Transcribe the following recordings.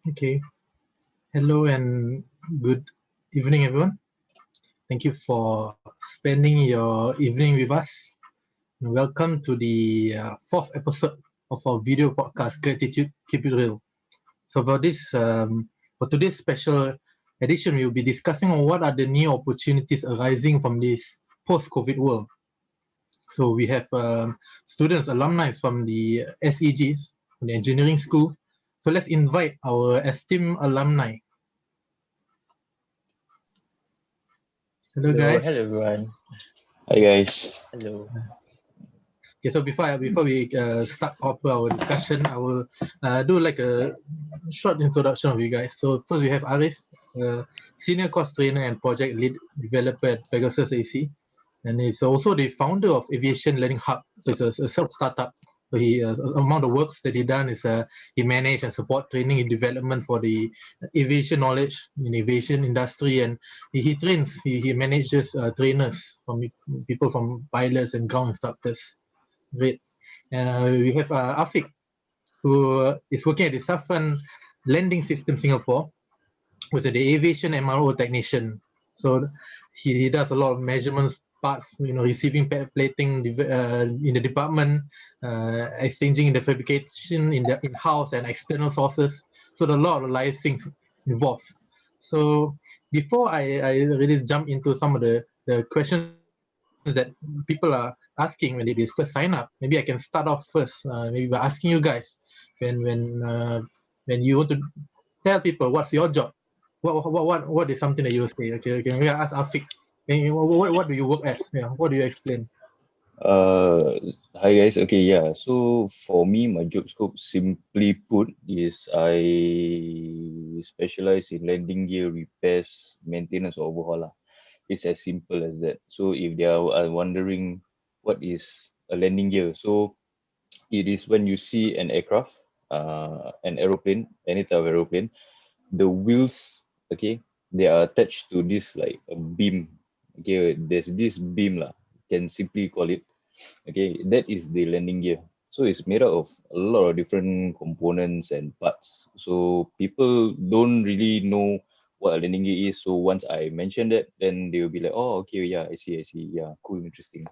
Okay. Hello and good evening, everyone. Thank you for spending your evening with us. And welcome to the fourth episode of our video podcast, Grad-Titude, Keep It Real. So for today's special edition, we will be discussing on what are the new opportunities arising from this post-COVID world. So we have students, alumni from the SEGs, from the engineering school. So let's invite our esteemed alumni. Hello, guys. Hello everyone. Hi guys. Hello. Okay, so before we start off our discussion, I will do like a short introduction of you guys. So first we have Ariff, senior course trainer and project lead developer at Pegasus AC, and he's also the founder of Aviation Learning Hub. It's a self startup. So he among the works that he done is he manage and support training and development for the aviation knowledge in aviation industry, and he trains he manages trainers from people from pilots and ground instructors. Great. And we have Afiq, who is working at the Safran Landing System Singapore, who's the aviation MRO technician. So he does a lot of measurements, parts, receiving plating in the department, exchanging the fabrication in-house and external sources. So there are a lot of live things involved. So before I really jump into some of the questions that people are asking when they first sign up, maybe I can start off first. Maybe by asking you guys when you want to tell people what's your job, what is something that you will say? Okay, maybe I ask Afiq. What do you work as? Yeah, what do you explain? Hi guys. Okay, yeah. So for me, my job scope, simply put, is I specialize in landing gear repairs, maintenance, or overhaul. It's as simple as that. So if they are wondering what is a landing gear, so it is when you see an aircraft, an aeroplane, any type of aeroplane, the wheels, okay, they are attached to this like a beam. Okay, there's this beam lah, can simply call it. Okay, that is the landing gear. So it's made up of a lot of different components and parts. So people don't really know what a landing gear is. So once I mention that, then they will be like, oh, okay, yeah, I see. Yeah, cool, interesting.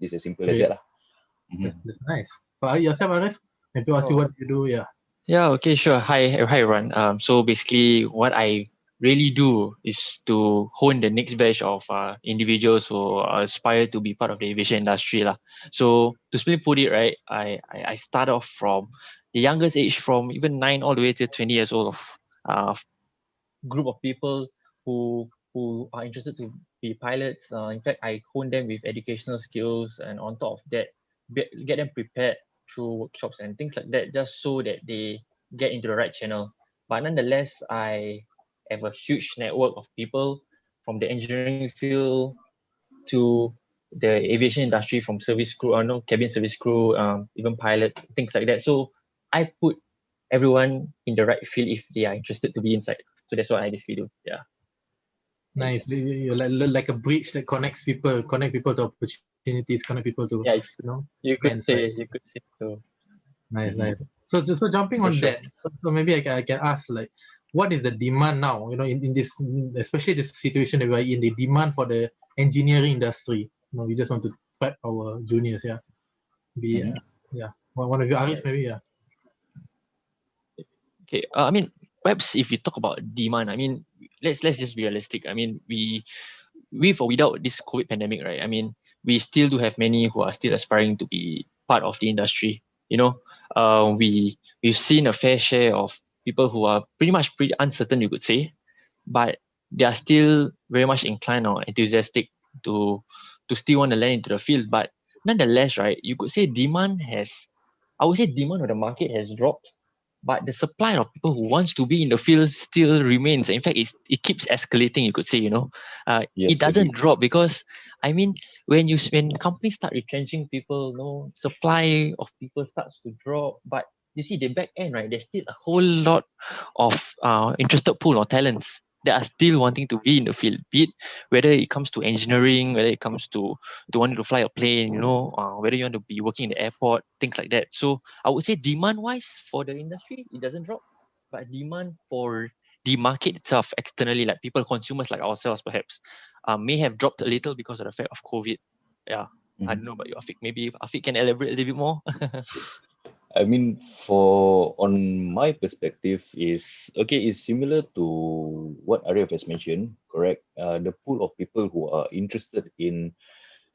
It's as simple as Great. that lah. That's nice. For yourself, Arif, maybe ask you what you do. Yeah. Yeah, okay, sure. Hi everyone. So basically what I really do is to hone the next batch of individuals who aspire to be part of the aviation industry lah. So to simply put it right, I start off from the youngest age, from even 9 all the way to 20 years old, of group of people who are interested to be pilots. In fact, I hone them with educational skills, and on top of that, get them prepared through workshops and things like that, just so that they get into the right channel. But nonetheless, I have a huge network of people from the engineering field to the aviation industry, from service crew, or no, cabin service crew, even pilots, things like that. So I put everyone in the right field if they are interested to be inside. So that's what I basically do. Yeah. Nice. Nice. You're like a bridge that connect people to opportunities, connect people to Yeah, you get could inside. say, so. Nice, Mhm. nice. So just so jumping For on sure. that, so maybe I can ask, like, what is the demand now? In this, especially this situation that we're in, the demand for the engineering industry. We just want to prep our juniors. Yeah. Be Mhm. yeah. One of you, Arif, maybe. Yeah. Okay. I mean, perhaps if you talk about demand, I mean, let's just be realistic. I mean, with or without this COVID pandemic, right? I mean, we still do have many who are still aspiring to be part of the industry. You know, we've seen a fair share of people who are pretty uncertain, you could say, but they are still very much inclined or enthusiastic to still want to land into the field. But nonetheless, right, you could say I would say demand of the market has dropped, but the supply of people who wants to be in the field still remains. In fact, it keeps escalating, you could say. It Yes, doesn't agreed. drop because, I mean, when companies start retrenching people, supply of people starts to drop. But you see, the back end, right, there's still a whole lot of interested pool or talents that are still wanting to be in the field, be it whether it comes to engineering, whether it comes to wanting to fly a plane, whether you want to be working in the airport, things like that. So I would say demand wise for the industry, it doesn't drop. but demand for the market itself externally, like people, consumers like ourselves, perhaps, may have dropped a little because of the fact of COVID. Yeah, I don't know about you, Afiq. Maybe Afiq can elaborate a little bit more. I mean, for on my perspective is okay. It's similar to what Ariff has mentioned. Correct. The pool of people who are interested in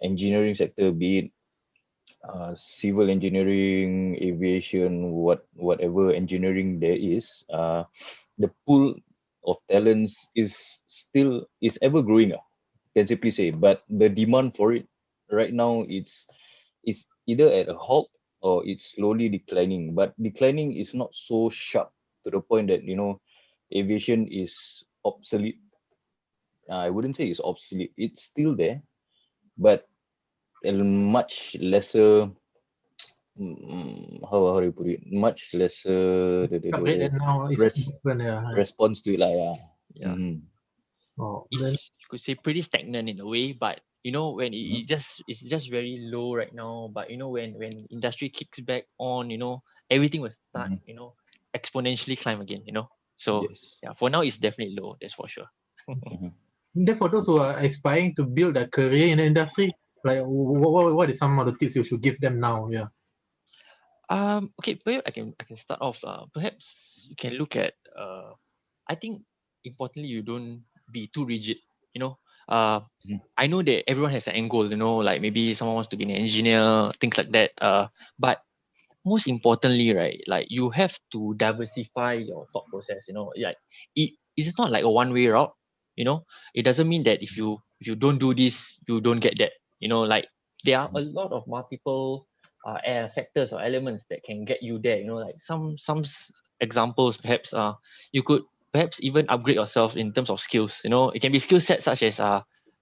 engineering sector, be it civil engineering, aviation, whatever engineering there is, the pool of talents is ever growing. Can simply say, but the demand for it right now it's either at a halt or it's slowly declining. But declining is not so sharp to the point that aviation is obsolete. I wouldn't say it's obsolete. It's still there, but a much lesser. How do you put it? Much lesser Upgrade and now it's res, different. Yeah. response to it, lah. Yeah. Yeah, Oh, then it's, you could say, pretty stagnant in a way, but when Mhm. it's just very low right now. But when industry kicks back on, everything will start, Mhm. exponentially climb again. So Yes. yeah, for now it's definitely low, that's for sure. Mhm. then for those who are aspiring to build a career in the industry, like what is some of the tips you should give them now? Yeah. Okay, perhaps I can start off. Perhaps you can look at. I think importantly, you don't be too rigid. You know, uh, Mhm. I know that everyone has an end goal. Like maybe someone wants to be an engineer, things like that. But most importantly, right, like you have to diversify your thought process. Like it's not like a one-way route. It doesn't mean that if you don't do this, you don't get that. Like there are a lot of multiple factors or elements that can get you there. Like some examples, perhaps you could perhaps even upgrade yourself in terms of skills. It can be skill sets such as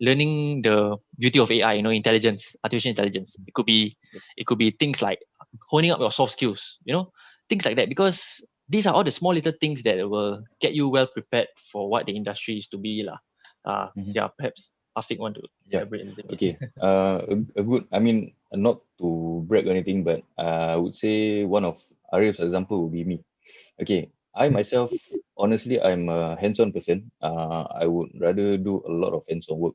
learning the beauty of AI, intelligence, artificial intelligence. It could be things like honing up your soft skills, things like that, because these are all the small little things that will get you well prepared for what the industry is to be lah. Mhm. Yeah, perhaps Afiq want to Yeah. elaborate a little bit. Okay. A good. I mean, not to brag or anything, but I would say one of Ariff's example would be me. Okay. I myself, honestly, I'm a hands-on person. I would rather do a lot of hands-on work.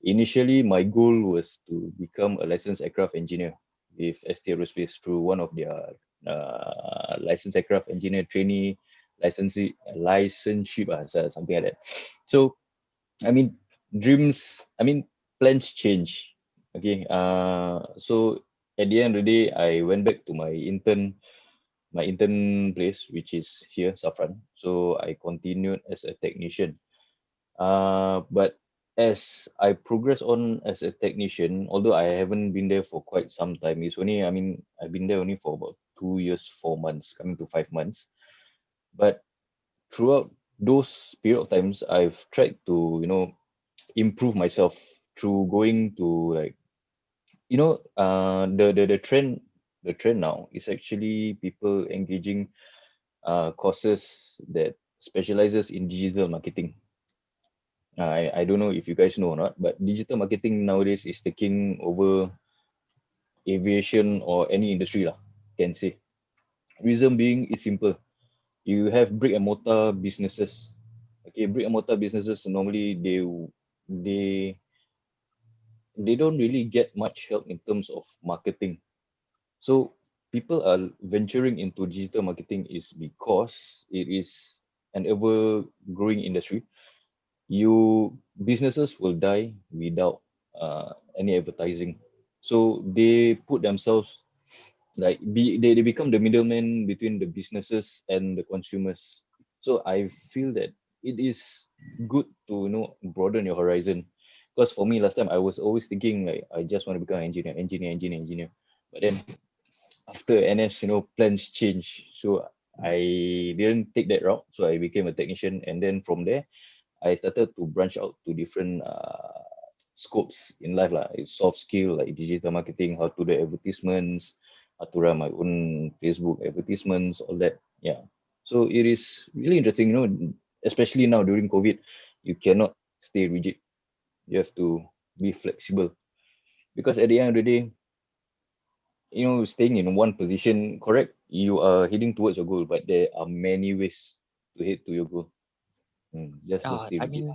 Initially, my goal was to become a licensed aircraft engineer with ST Aerospace through one of their licensed aircraft engineer trainee licenseship, something like that. So I mean, plans change. Okay. So at the end of the day, I went back to my intern place, which is here, Safran. So I continued as a technician. But as I progress on as a technician, although I haven't been there for quite some time, I've been there only for about 2 years, 4 months, coming to 5 months. But throughout those period of times, I've tried to, improve myself through going to like the trend now is actually people engaging courses that specializes in digital marketing. I don't know if you guys know or not, but digital marketing nowadays is taking over aviation or any industry lah, can say. Reason being is simple. You have brick and mortar businesses. Okay, brick and mortar businesses normally they they don't really get much help in terms of marketing. So people are venturing into digital marketing is because it is an ever growing industry. You businesses will die without any advertising. So they put themselves like they become the middleman between the businesses and the consumers. So I feel that it is good to broaden your horizon, because for me last time I was always thinking like I just want to become an engineer, but then after NS, plans change. So I didn't take that route. So I became a technician, and then from there, I started to branch out to different scopes in life, like soft skill, like digital marketing, how to do advertisements, how to run my own Facebook advertisements, all that. Yeah. So it is really interesting, especially now during COVID, you cannot stay rigid. You have to be flexible, because at the end of the day, staying in one position, correct, you are heading towards your goal, but there are many ways to head to your goal. Just don't stay I rigid. mean,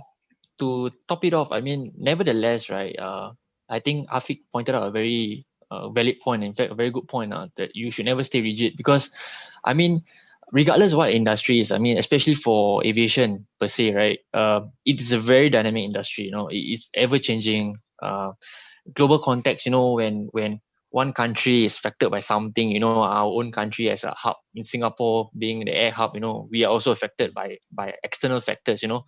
to top it off, I mean, nevertheless, right? I think Afiq pointed out a very valid point. In fact, a very good point that you should never stay rigid because, I mean, regardless of what industry is, I mean, especially for aviation per se, right? It is a very dynamic industry. You know, it's ever changing. Global context, you know, when one country is affected by something, you know, our own country as a hub in Singapore being the air hub, you know, we are also affected by external factors, you know.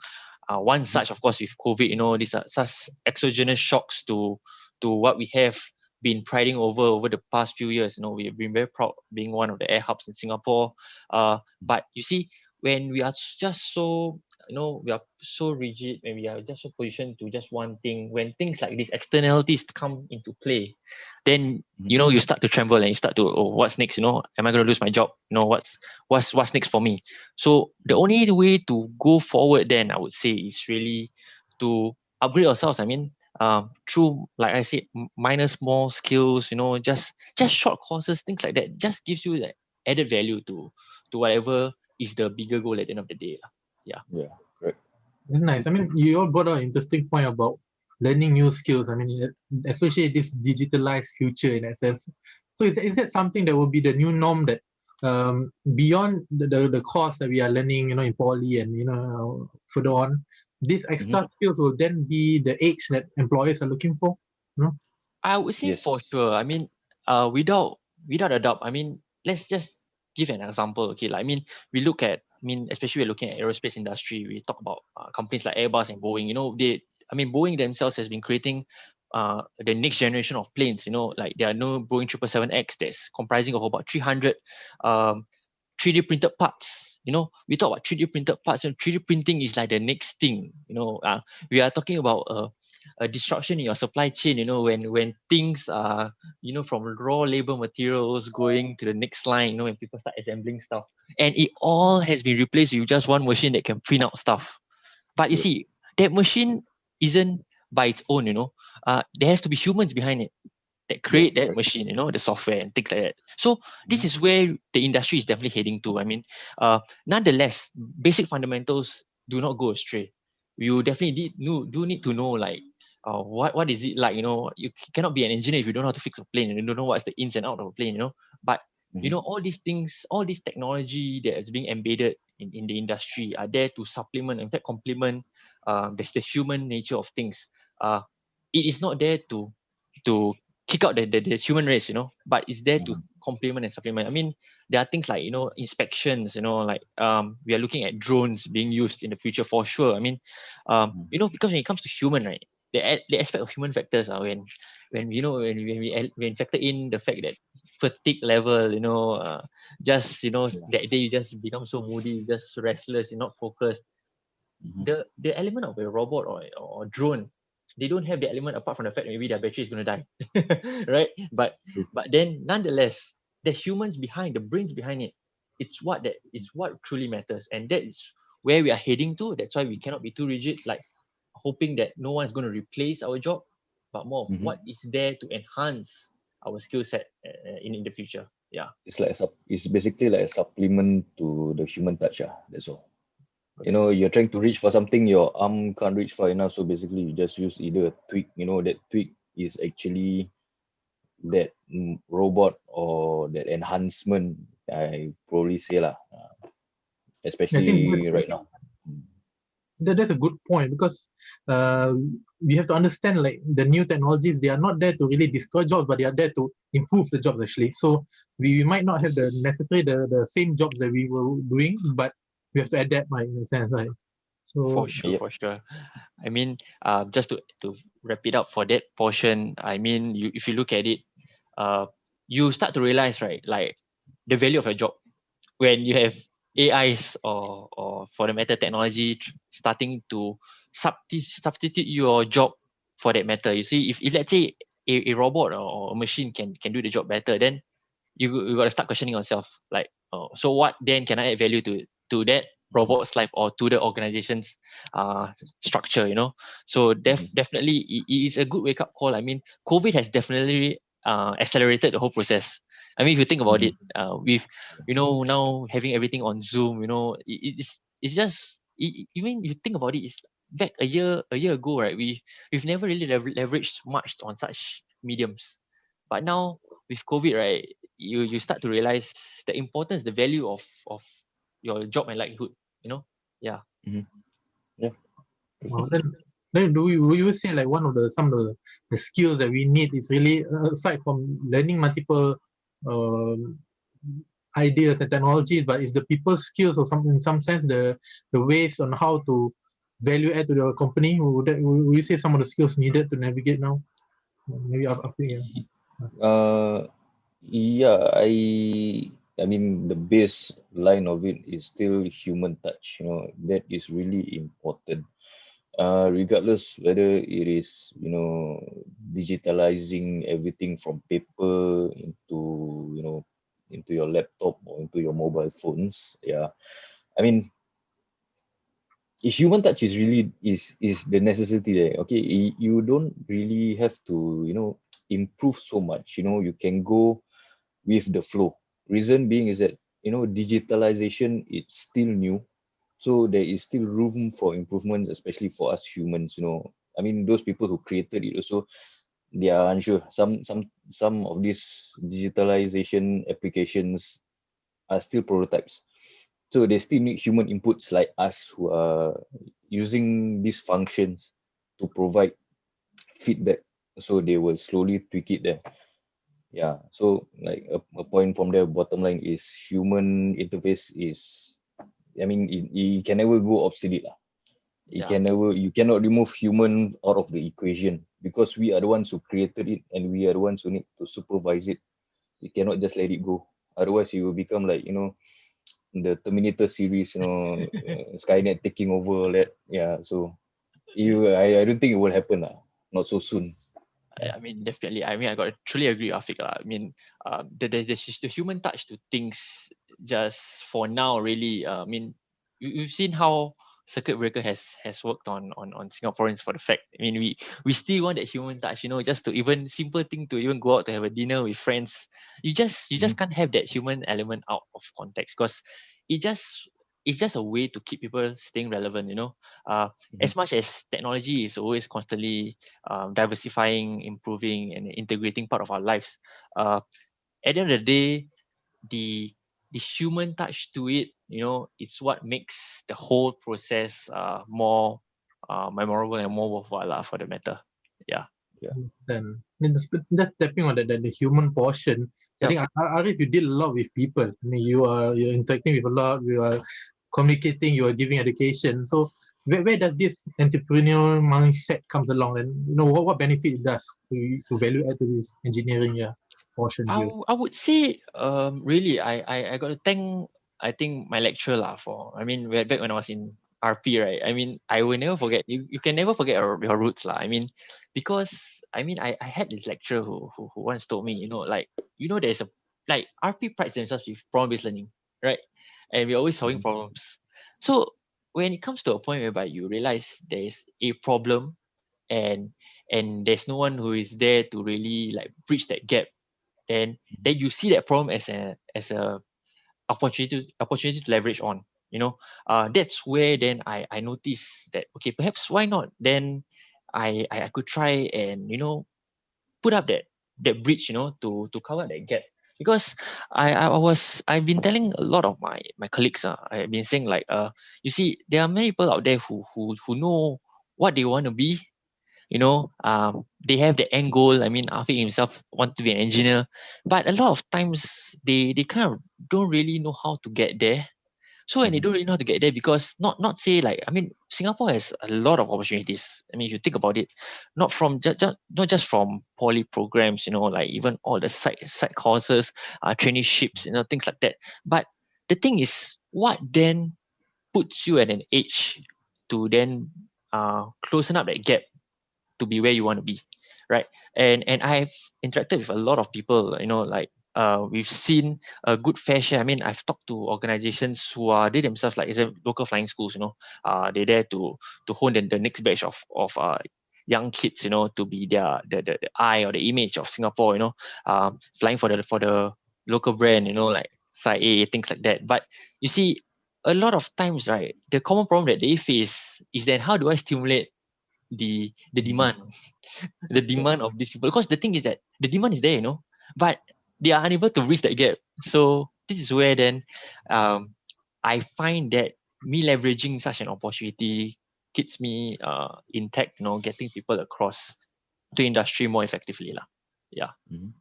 One such, of course, with COVID, you know, these are such exogenous shocks to what we have been priding over the past few years. You know, we've been very proud being one of the air hubs in Singapore. But you see, when we are just so, you know, we are so rigid and we are just so positioned to just one thing, when things like these externalities come into play, then you know you start to tremble and you start to, oh, what's next? You know, am I going to lose my job? You know, what's next for me? So the only way to go forward then, I would say, is really to upgrade ourselves. I mean, through, like I said, minor small skills, you know, just short courses, things like that, just gives you that added value to whatever is the bigger goal at the end of the day. Yeah. Yeah, correct. It's nice. I mean, you all brought out an interesting point about learning new skills. I mean, especially this digitalized future in that sense. So is that something that will be the new norm that beyond the course that we are learning, you know, in poly and, you know, further on, these extra skills will then be the age that employers are looking for? You know? I would say for Yes. sure. I mean, without a doubt. I mean, let's just give an example. Okay, like, I mean, we look at. I mean, especially we're looking at aerospace industry. We talk about companies like Airbus and Boeing. You know, I mean, Boeing themselves has been creating the next generation of planes. You know, like there are no Boeing 777X that's comprising of about 300 um, 3D printed parts. You know, we talk about 3D printed parts, and 3D printing is like the next thing. You know, we are talking about a disruption in your supply chain. You know, when things are, you know, from raw labor materials going to the next line. You know, when people start assembling stuff, and it all has been replaced with just one machine that can print out stuff. But you Yep. see, that machine isn't by its own. You know, there has to be humans behind it that Yeah, create that correct. machine, you know, the software and things like that. So this is where the industry is definitely heading to. I mean, nonetheless, basic fundamentals do not go astray. You definitely do need to know, like, what is it like, you know. You cannot be an engineer if you don't know how to fix a plane and you don't know what's the ins and out of a plane, you know. But you know, all these things, all this technology that is being embedded in the industry are there to supplement, in fact complement the human nature of things. It is not there to kick out the human race, you know, but it's there to complement and supplement. I mean, there are things like, you know, inspections, you know, like we are looking at drones being used in the future for sure. I mean, you know, because when it comes to human, right, the aspect of human factors are when you know when factor in the fact that fatigue level, you know, just, you know, Yeah. that day you just become so moody, just restless, you're not focused. The element of a robot or drone, they don't have the element apart from the fact that maybe their battery is going to die, right? True. But then nonetheless, the humans behind, the brains behind it, it's what truly matters, and that is where we are heading to. That's why we cannot be too rigid, like hoping that no one is going to replace our job, but more of what is there to enhance our skill set in the future. Yeah. It's like it's basically like a supplement to the human touch. That's all. You know, you're trying to reach for something, your arm can't reach far enough. So basically, you just use either a tweak. You know, that tweak is actually that robot or that enhancement. I probably say lah, I think especially right now. that's a good point because uh, we have to understand, like, the new technologies, they are not there to really destroy jobs, but they are there to improve the jobs actually. So we might not have the necessarily the same jobs that we were doing, but we have to adapt, right, in a sense, right? For So sure, Yep. for sure. I mean, just to wrap it up for that portion, I mean, if you look at it, uh, you start to realize, right, like the value of a job when you have AIs or for the matter technology starting to substitute your job for that matter. You see, if let's say a robot or a machine can do the job better, then you got to start questioning yourself, like, oh, so what then can I add value to that robot's life or to the organization's structure, you know. So definitely it is a good wake up call. I mean, COVID has definitely accelerated the whole process. I mean, if you think about it, with, you know, now having everything on Zoom, you know, it's it's just even you think about it, it's back a year ago, right? We've never really leveraged much on such mediums, but now with COVID, right, you start to realize the importance, the value of your job and livelihood. You know, yeah. Mhm. Yeah. Well, then will you say like one of some of the skills that we need is really aside from learning multiple um, ideas and technologies, but is the people skills or some in some sense the ways on how to value add to the company? Will you say some of the skills needed to navigate now? Maybe after yeah. Uh, yeah, I mean the base line of it is still human touch. That is really important. Regardless whether it is, digitalizing everything from paper into your laptop or into your mobile phones. Yeah, I mean, human touch is really is the necessity there. Okay, you don't really have to, improve so much. You can go with the flow. Reason being is that, digitalization is still new, so there is still room for improvements, especially for us humans. I mean, those people who created it also, they are unsure. Some of these digitalization applications are still prototypes, so they still need human inputs like us who are using these functions to provide feedback, so they will slowly tweak it there. Yeah, so like a point from there, bottom line is human interface is, I mean, it can never go obsolete lah. Yeah. You cannot remove human out of the equation, because we are the ones who created it and we are the ones who need to supervise it. You cannot just let it go. Otherwise, you will become like, the Terminator series, Skynet taking over all that. Yeah, so I don't think it will happen lah. Not so soon. I mean, definitely. I mean, I got to truly agree, Afiq. I mean, the human touch to things just for now, really. I mean, you've seen how circuit breaker has worked on Singaporeans for the fact. I mean, we still want that human touch, just to even simple thing to even go out to have a dinner with friends. You just Mhm. can't have that human element out of context, because it just it's just a way to keep people staying relevant. Uh, Mhm. as much as technology is always constantly diversifying, improving, and integrating part of our lives. Uh, at the end of the day, the the human touch to it, it's what makes the whole process more memorable and more worthwhile for the matter. Yeah. Then that's stepping on the human portion. I Yep. think Arif, you deal a lot with people. I mean, you're interacting with a lot. You are communicating. You are giving education. So where does this entrepreneurial mindset comes along? And what benefit it does to value add to this engineering portion here? I would say really I got to thank, I think, my lecturer lah for, I mean, back when I was in RP, right? I mean, I will never forget, you can never forget your roots lah. I mean, because I mean, I had this lecturer who once told me, like, there's a, like, RP prides themselves with problem based learning, right? And we're always solving Mhm. problems. So when it comes to a point whereby you realize there's a problem, and there's no one who is there to really like bridge that gap, then you see that problem as a opportunity to leverage on. That's where then I noticed that, okay, perhaps why not then I could try and put up that bridge, to cover that gap. Because I've been telling a lot of my colleagues, I've been saying, like, you see, there are many people out there who know what they want to be. They have the end goal. I mean, Afiq himself want to be an engineer, but a lot of times they kind of don't really know how to get there. So when they Mhm. don't really know how to get there, because not say, like, I mean, Singapore has a lot of opportunities. I mean, if you think about it, not from not just from poly programs, like even all the side courses, traineeships, things like that. But the thing is, what then puts you at an age to then closing up that gap to be where you want to be, right? And I've interacted with a lot of people, like, we've seen a good fair share. I mean, I've talked to organizations who are, they themselves, like, is a local flying schools, they're there to hone the next batch of young kids, to be the eye or the image of Singapore, flying for the local brand, like Side A, things like that. But you see, a lot of times, right, the common problem that they face is that how do I stimulate the demand, the demand of these people? Because the thing is that the demand is there, but they are unable to reach that gap. So this is where then I find that me leveraging such an opportunity keeps me intact, getting people across to industry more effectively lah. Yeah. Mhm.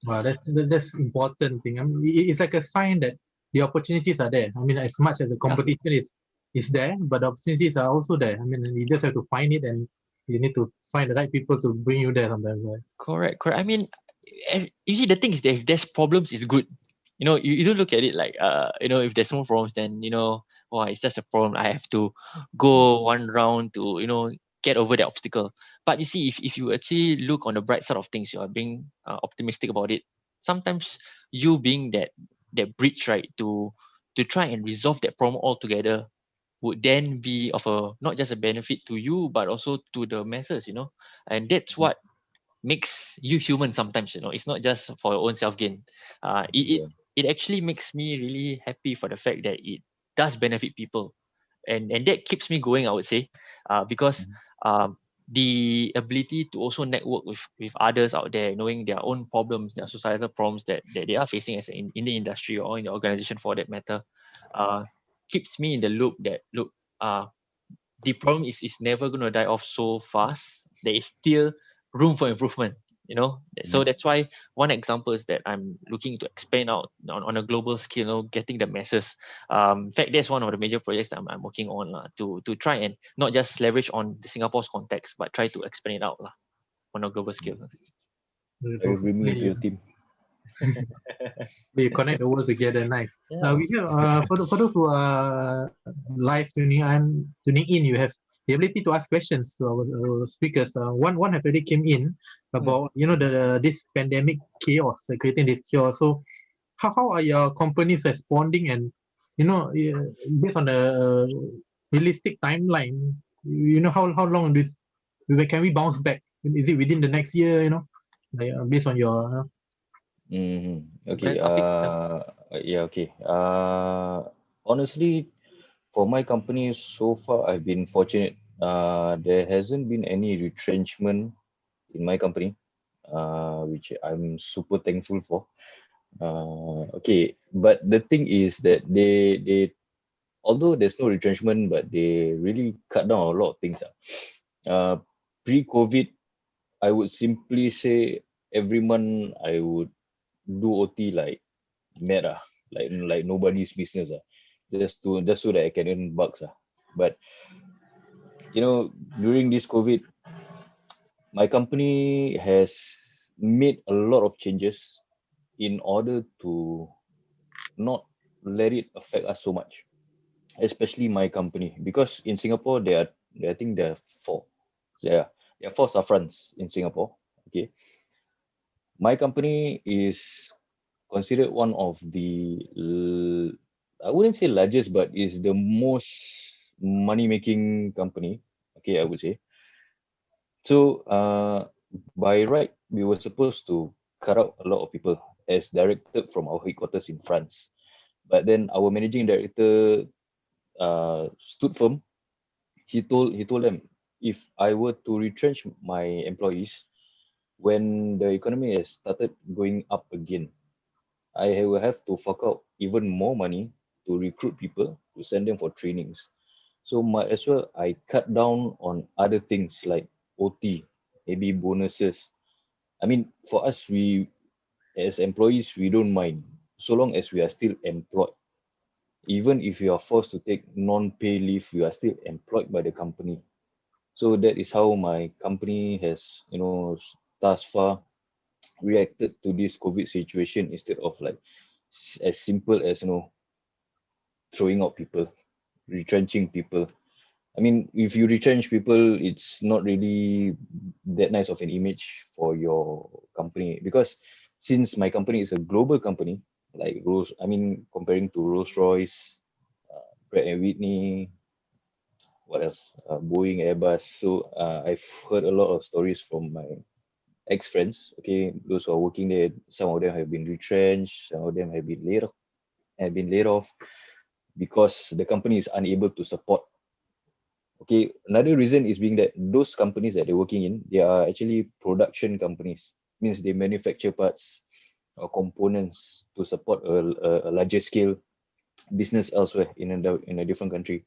Wow, that's important thing. I mean, it's like a sign that the opportunities are there. I mean, as much as the competition is there, but the opportunities are also there. I mean, you just have to find it, and you need to find the right people to bring you there sometimes, right? Correct. I mean, you see, the thing is that if there's problems, it's good. You don't look at it like if there's no problems, then oh, it's just a problem. I have to go one round to get over the obstacle. But you see, if you actually look on the bright side of things, you are being optimistic about it. Sometimes you being that bridge, right, to try and resolve that problem altogether would then be of a not just a benefit to you but also to the masses, and that's what makes you human sometimes. It's not just for your own self gain. It Yeah. it actually makes me really happy for the fact that it does benefit people, and that keeps me going, I would say, because Mhm. the ability to also network with others out there, knowing their own problems, their societal problems that they are facing as in the industry or in the organization for that matter, uh, keeps me in the loop that look, uh, the problem is never going to die off so fast. There is still room for improvement, so Mhm. that's why one example is that I'm looking to expand out on a global scale, getting the masses. In fact, that's one of the major projects that I'm working on to try and not just leverage on the Singapore's context but try to expand it out on a global scale. I will bring me Hopefully, into your team. we connect the world together. Nice. Yeah. We have for those who are live tuning in, you have the ability to ask questions to our speakers. One have already came in about this pandemic chaos, creating this chaos. So how are your companies responding, and based on the realistic timeline, how long this can we bounce back? Is it within the next year? Like, based on your Okay. Perhaps Afiq. Yeah. Okay. Honestly, for my company so far, I've been fortunate. There hasn't been any retrenchment in my company, which I'm super thankful for. Okay, but the thing is that they although there's no retrenchment, but they really cut down a lot of things. Uh, Pre-COVID, I would simply say every month I would do OT like mad, like nobody's business, just so that I can earn bucks. But during this COVID, my company has made a lot of changes in order to not let it affect us so much, especially my company, because in Singapore I think there are four. Yeah, there are four saffrons in Singapore. Okay, my company is considered one of the I wouldn't say largest, but is the most money making company. Okay, I would say. So by right, we were supposed to cut out a lot of people as directed from our headquarters in France. But then our managing director stood firm. He told them, if I were to retrench my employees when the economy has started going up again, I will have to fork out even more money to recruit people to send them for trainings. So might as well I cut down on other things like OT, maybe bonuses. I mean, for us, we as employees, we don't mind so long as we are still employed. Even if you are forced to take non-pay leave, you are still employed by the company. So that is how my company has, thus far reacted to this COVID situation, instead of like as simple as throwing out people, retrenching people. I mean, if you retrench people, it's not really that nice of an image for your company, because since my company is a global company, like comparing to Rolls Royce, Pratt and Whitney, what else? Boeing, Airbus. So I've heard a lot of stories from my ex-friends. Okay, those who are working there, some of them have been retrenched, some of them have been laid off. because the company is unable to support. Okay, another reason is being that those companies that they're working in, they are actually production companies. Means they manufacture parts or components to support a larger scale business elsewhere in a different country.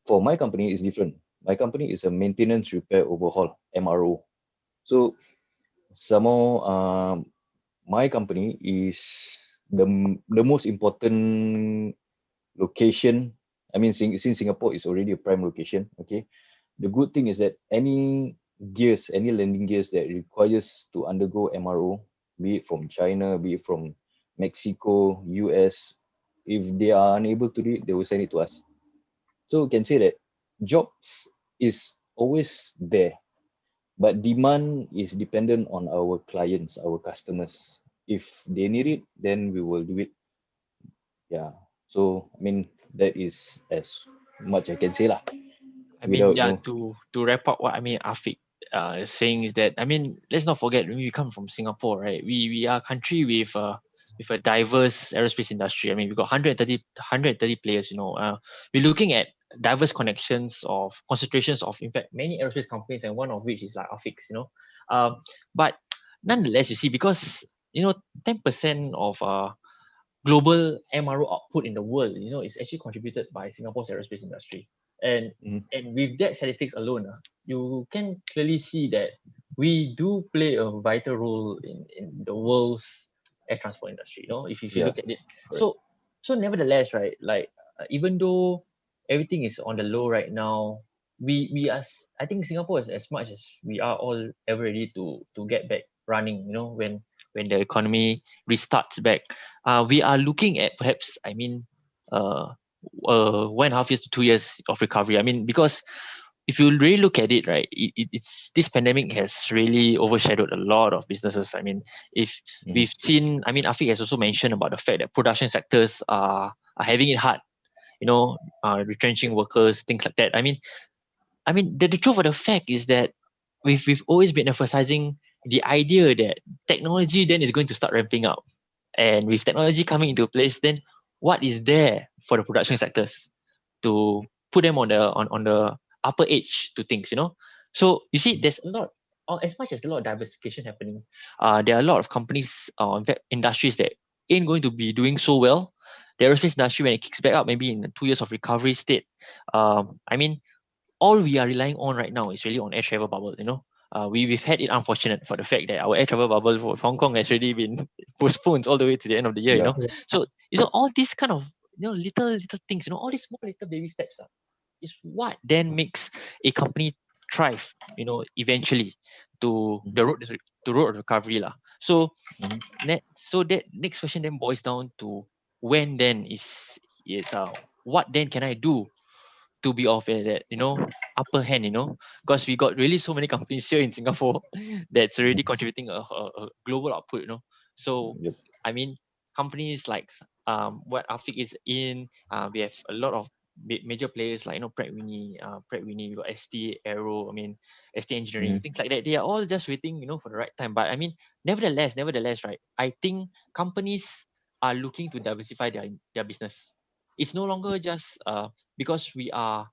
For my company, it's different. My company is a maintenance, repair, overhaul (MRO). So somehow, my company is the most important location. I mean, since Singapore is already a prime location, okay. The good thing is that any gears, any landing gears that requires to undergo MRO, be it from China, be it from Mexico, US, if they are unable to do it, they will send it to us. So we can say that jobs is always there, but demand is dependent on our clients, our customers. If they need it, then we will do it. Yeah. So I mean that is as much I can say lah. I mean, Without yeah, no. to wrap up what I mean, Afiq is saying is that, I mean, let's not forget when we come from Singapore, right? We are a country with a diverse aerospace industry. I mean, we've got 130 players, we're looking at diverse connections of concentrations of, in fact, many aerospace companies, and one of which is like Afiq. But nonetheless, you see, because 10% of global MRO output in the world, is actually contributed by Singapore's aerospace industry. And Mhm. and with that statistics alone, you can clearly see that we do play a vital role in the world's air transport industry, if you Yeah. look at it. Correct. So nevertheless, right, like even though everything is on the low right now, I think Singapore is, as much as we are all ever ready to get back running, when the economy restarts back. We are looking at perhaps, I mean, 1.5 years to 2 years of recovery. I mean, because if you really look at it, right, it's this pandemic has really overshadowed a lot of businesses. I mean, if Mhm. we've seen, I mean, Afiq has also mentioned about the fact that production sectors are having it hard, retrenching workers, things like that. I mean, the truth of the fact is that we've always been emphasizing the idea that technology then is going to start ramping up, and with technology coming into place, then what is there for the production sectors to put them on the upper edge to things, So you see, there's a lot, or as much as a lot of diversification happening, there are a lot of companies, in fact, industries that ain't going to be doing so well. The aerospace industry, when it kicks back up, maybe in the 2 years of recovery state, I mean, all we are relying on right now is really on air travel bubble. We've had it unfortunate for the fact that our air travel bubble for Hong Kong has already been postponed all the way to the end of the year. Yeah. So all these kind of little things, all these small little baby steps is what then makes a company thrive. Eventually to the road of recovery lah. So Mhm. so that next question then boils down to when then is what then can I do to be of that upper hand, because we got really so many companies here in Singapore that's already contributing a global output, So Yep. I mean, companies like what Afiq is in, we have a lot of major players like Pratt Whitney, we got ST Aero, I mean ST Engineering, Mhm. things like that. They are all just waiting, for the right time. But I mean, nevertheless, right, I think companies are looking to diversify their business. It's no longer just because we are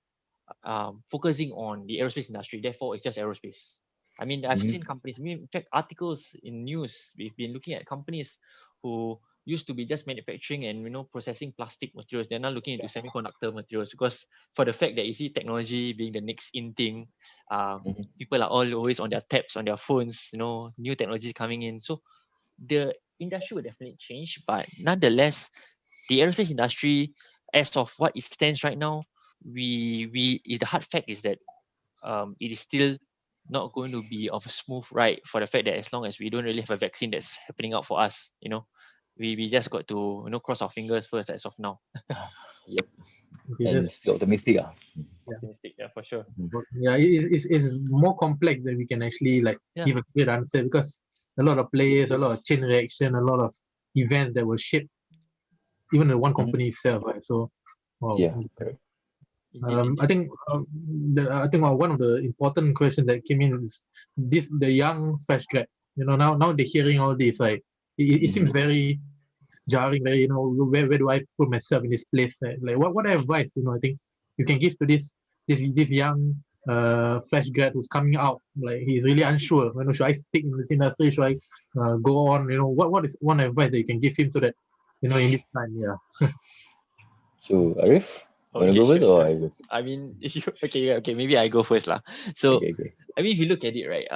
focusing on the aerospace industry, therefore it's just aerospace. I mean, I've Mhm. seen companies, in fact, articles in news, we've been looking at companies who used to be just manufacturing and processing plastic materials. They're now looking into semiconductor materials, because for the fact that you see technology being the next in thing, Mhm. people are all always on their tabs, on their phones, new technology coming in. So the industry will definitely change, but nonetheless, the aerospace industry, as of what it stands right now, the hard fact is that it is still not going to be of a smooth ride, for the fact that as long as we don't really have a vaccine that's happening out for us, we just got to cross our fingers first as of now. Yep. Okay, And that's still optimistic. yeah. Optimistic, yeah, for sure. Yeah, it's more complex than we can actually like Yeah. give a clear answer, because a lot of players, a lot of chain reaction, a lot of events that will shape even the one company itself, right? So, wow. Yeah. Correct. Indeed. I think one of the important questions that came in is the young fresh grads. Now they're hearing all this. Like it seems very jarring. Like, where do I put myself in this place? Like what advice I think you can give to this young fresh grad who's coming out? Like he's really unsure. Should I stick in this industry? Should I go on? What is one advice that you can give him so that in this time? Yeah. So Ariff, wanna Okay, go first sure, or sure. I go? I mean, if you, okay, maybe I go first lah. So, Okay. I mean, if you look at it, right,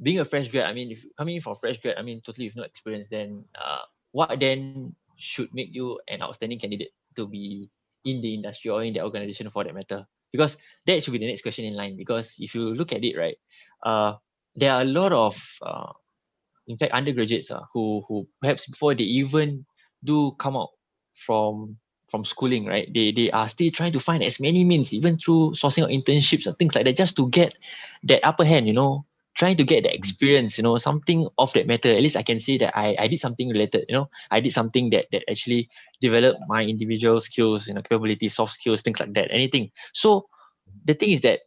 being a fresh grad, I mean, if coming in for fresh grad, I mean, totally with no experience, then what then should make you an outstanding candidate to be in the industry or in the organization for that matter? Because that should be the next question in line. Because if you look at it, right, uh, there are a lot of, in fact, undergraduates who perhaps before they even do come out from schooling, right, they are still trying to find as many means, even through sourcing of internships and things like that, just to get that upper hand, trying to get the experience, something of that matter. At least I can say that I did something related, I did something that actually developed my individual skills, capabilities, soft skills, things like that, anything. So the thing is that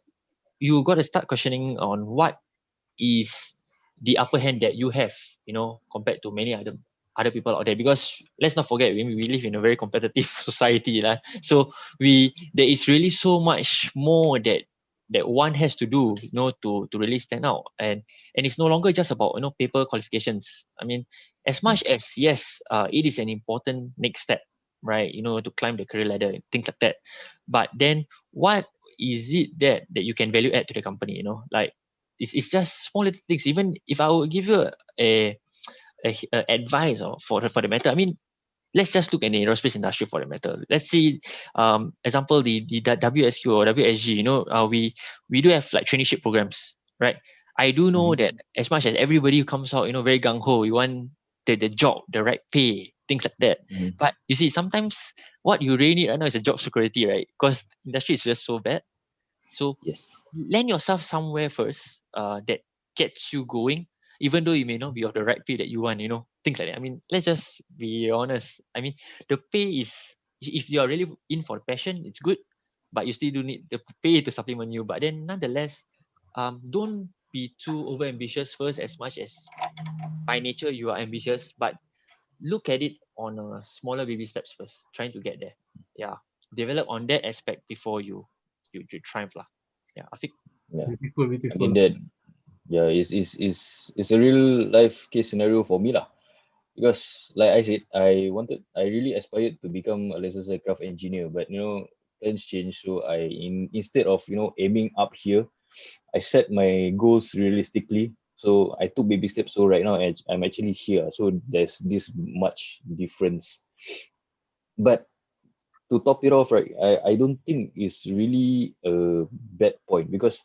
you got to start questioning on what is the upper hand that you have, compared to many other people out there. Because let's not forget, we live in a very competitive society, lah. So there is really so much more that one has to do, to really stand out. And it's no longer just about paper qualifications. I mean, as much as yes, it is an important next step, right? To climb the career ladder and things like that. But then what is it that you can value add to the company? Like it's just small little things. Even if I would give you a advice or for the matter, I mean, let's just look at the aerospace industry for the matter. Let's see, example, the WSQ or WSG. We do have like traineeship programs, right? I do know that as much as everybody who comes out, very gung ho, you want the job, the right pay, things like that. Mm-hmm. But you see, sometimes what you really need right now is a job security, right? Because industry is just so bad. So Yes. land yourself somewhere first, that gets you going, even though you may not be of the right pay that you want, things like that. I mean, let's just be honest. I mean, the pay is, if you are really in for the passion, it's good, but you still do need the pay to supplement you. But then nonetheless, don't be too over ambitious first, as much as by nature you are ambitious, but look at it on a smaller baby steps first, trying to get there. Yeah. Develop on that aspect before you triumph lah. Yeah, Afiq. Yeah. Beautiful, I mean beautiful. that is a real life case scenario for me lah. Because like I said, I really aspired to become a licensed aircraft engineer, but plans changed. So instead of aiming up here, I set my goals realistically. So I took baby steps. So right now I'm actually here. So there's this much difference. But to top it off, right, I don't think it's really a bad point, because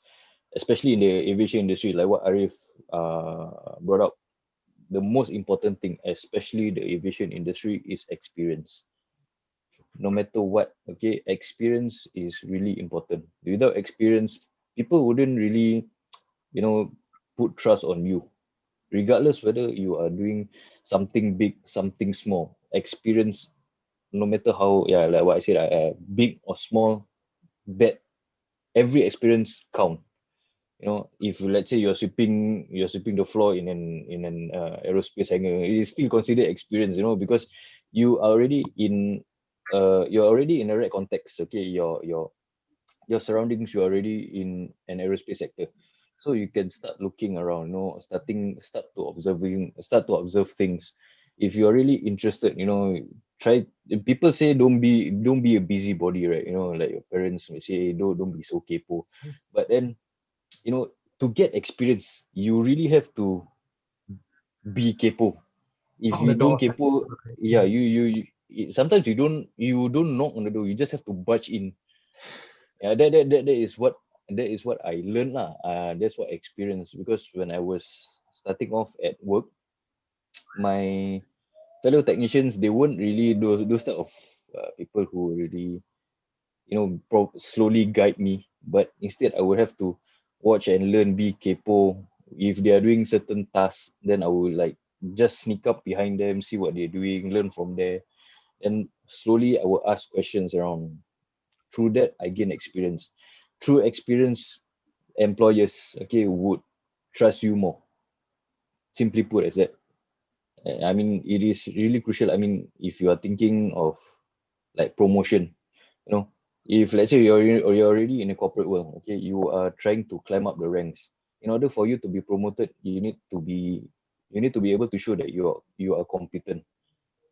especially in the aviation industry, like what Ariff brought up, the most important thing, especially the aviation industry, is experience. No matter what, okay, experience is really important. Without experience, people wouldn't really, you know, put trust on you, regardless whether you are doing something big, something small. Experience, no matter how, yeah, like what I said, big or small, that every experience count. If let's say you're sweeping the floor in an aerospace hangar, it is still considered experience, because you are already in you're already in the right context. Okay, your surroundings, you're already in an aerospace sector, so you can start looking around, start to observe things. If you're really interested, try. People say don't be a busybody, right? Like your parents may say, don't be so kepo. But then, to get experience, you really have to be kepo. If Knock on the you don't door. kepo, yeah, sometimes you don't knock on the door, you just have to barge in. Yeah, that is what I learned lah. That's what I experienced, because when I was starting off at work, my fellow technicians, they weren't really those type of people who really slowly guide me, but instead I would have to watch and learn, be capo. If they are doing certain tasks, then I will like just sneak up behind them, see what they're doing, learn from there, and slowly I will ask questions around. Through that, I gain experience. Through experience, employers, okay, would trust you more. Simply put as that. I mean, it is really crucial. I mean, if you are thinking of like promotion, you know, if let's say you're already in a corporate world, okay, you are trying to climb up the ranks. In order for you to be promoted, you need to be able to show that you are competent.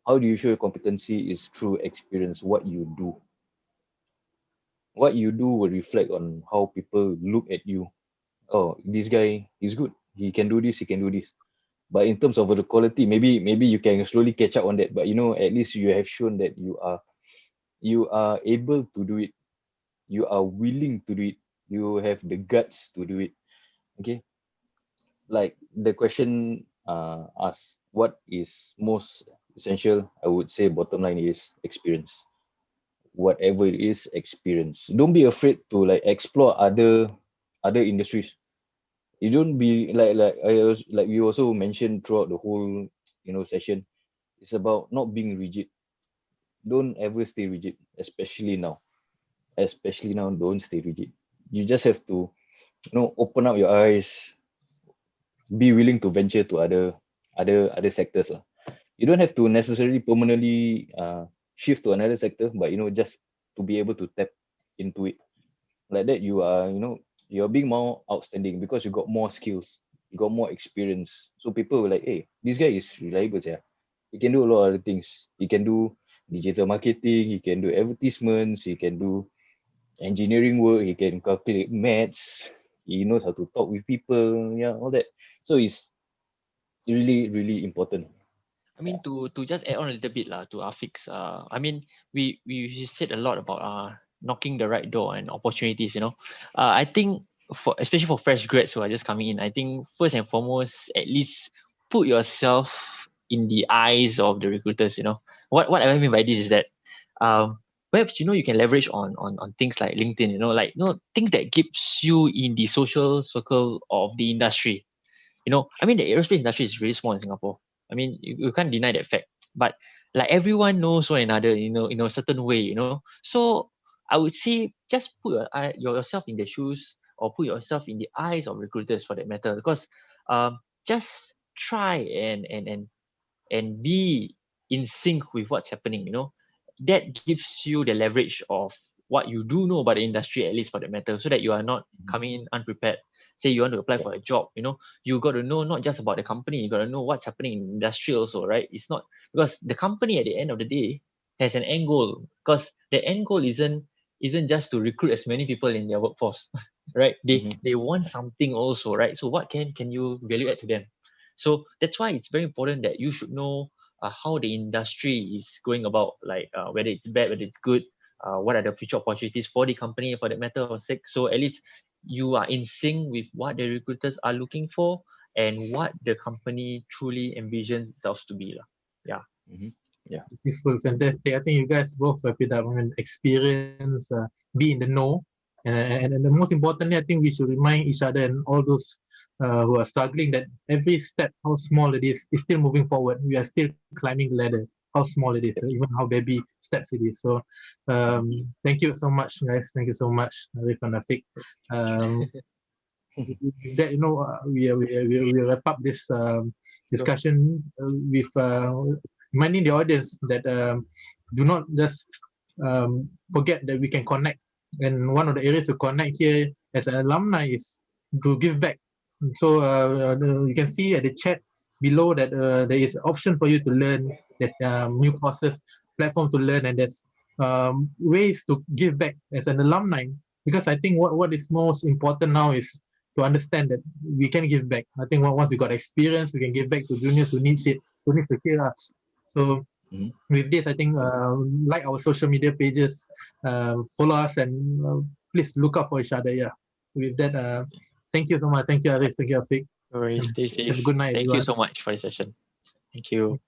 How do you show your competency is through experience. What you do. What you do will reflect on how people look at you. Oh, this guy is good. He can do this, he can do this. But in terms of the quality, maybe you can slowly catch up on that. But you know, at least you have shown that you are able to do it. You are willing to do it. You have the guts to do it. Okay. Like the question asked, what is most essential? I would say bottom line is experience. Whatever it is, experience. Don't be afraid to like explore other industries. You don't be like we also mentioned throughout the whole session. It's about not being rigid. Don't ever stay rigid, especially now. Especially now, don't stay rigid. You just have to open up your eyes, be willing to venture to other sectors lah. You don't have to necessarily permanently shift to another sector, but just to be able to tap into it. Like that, you're being more outstanding because you got more skills, you got more experience. So people were like, hey, this guy is reliable, yeah. He can do a lot of other things. He can do digital marketing, he can do advertisements, he can do engineering work, he can calculate maths, he knows how to talk with people, yeah, all that. So it's really, really important. I mean, to just add on a little bit lah to Afiq's, I mean, we said a lot about knocking the right door and opportunities. I think especially for fresh grads who are just coming in, I think first and foremost, at least put yourself in the eyes of the recruiters. What I mean by this is that perhaps you can leverage on things like LinkedIn. Things that keeps you in the social circle of the industry. I mean, the aerospace industry is really small in Singapore. I mean, you can't deny that fact. But like everyone knows one another, in a certain way. So I would say just put yourself in the shoes or put yourself in the eyes of recruiters for that matter. Because just try and be in sync with what's happening. That gives you the leverage of what you do know about the industry, at least for that matter, so that you are not coming in unprepared. Say you want to apply for a job, you got to know not just about the company, you got to know what's happening in the industry also, right? It's not because the company at the end of the day has an end goal, because the end goal isn't just to recruit as many people in their workforce, right? They want something also, right? So what can you value add to them? So that's why it's very important that you should know how the industry is going about, like whether it's bad, whether it's good, what are the future opportunities for the company, for that matter of sake. So at least you are in sync with what the recruiters are looking for and what the company truly envisions itself to be. Yeah. Yeah. Beautiful, fantastic. I think you guys both wrap it up. I mean, experience, be in the know, and the most importantly, I think we should remind each other and all those who are struggling that every step, how small it is still moving forward. We are still climbing the ladder. How small it is, even how baby steps it is. So, thank you so much, guys. Thank you so much, Ariff and Afiq. That we wrap up this discussion with reminding the audience that do not just forget that we can connect, and one of the areas to connect here as an alumni is to give back. So you can see at the chat below that there is option for you to learn. There's new courses, platform to learn, and there's ways to give back as an alumni, because I think what is most important now is to understand that we can give back. I think once we got experience, we can give back to juniors who needs it, who needs to hear us. So with this, I think like our social media pages, follow us, and please look out for each other. Yeah. With that, thank you so much. Thank you, Ariff. Thank you, Afiq. All right, stay safe. Have a good night. Thank everyone. you so much for the session. Thank you.